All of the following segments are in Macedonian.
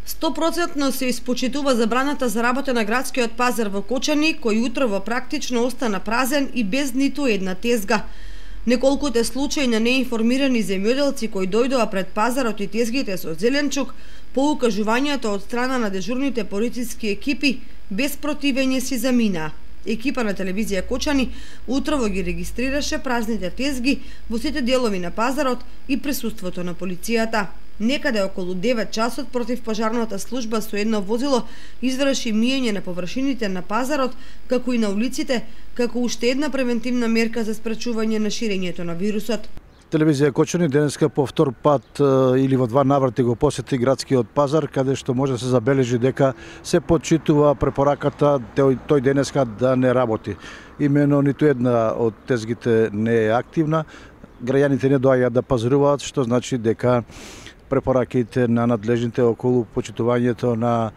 100% се испочитува забраната за работа на градскиот пазар во Кочани, кој утрово практично остана празен и без ниту една тезга. Неколкуте случаи на неинформирани земјоделци кои дојдоа пред пазарот и тезгите со зеленчук, по укажувањето од страна на дежурните полициски екипи, без противење си замина. Екипа на телевизија Кочани утрово ги регистрираше празните тезги во сите делови на пазарот и присуството на полицијата. Некаде околу 9 часот противпожарната служба со едно возило изврши миење на површините на пазарот, како и на улиците, како уште една превентивна мерка за спречување на ширењето на вирусот. Телевизија Кочани денеска по втор пат или во два наврати го посети градскиот пазар, каде што може да се забележи дека се почитува препораката тој денеска да не работи. Имено ниту една од тезгите не е активна, граѓаните не доаѓаат да пазаруваат, што значи дека препораките на надлежните околу почитувањето на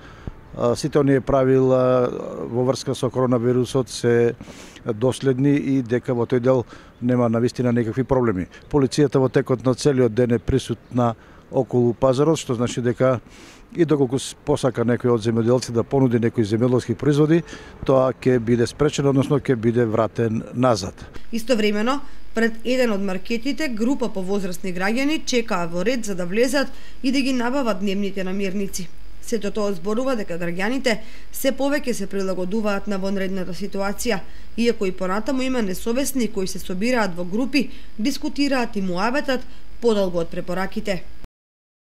сите оние правила во врска со коронавирусот се доследни и дека во тој дел нема навистина никакви проблеми. Полицијата во текот на целиот ден е присутна околу пазарот, што значи дека и доколку посака некој од земјоделци да понуди некои земјоделски производи, тоа ќе биде спречено, односно ќе биде вратен назад. Истовремено, пред еден од маркетите, група повозрастни граѓани чекаа во ред за да влезат и да ги набават дневните намирници. Сето тоа зборува дека граѓаните се повеќе се прилагодуваат на вонредната ситуација, иако и понатаму има несовесни кои се собираат во групи, дискутираат и муабетат подолго од препораките.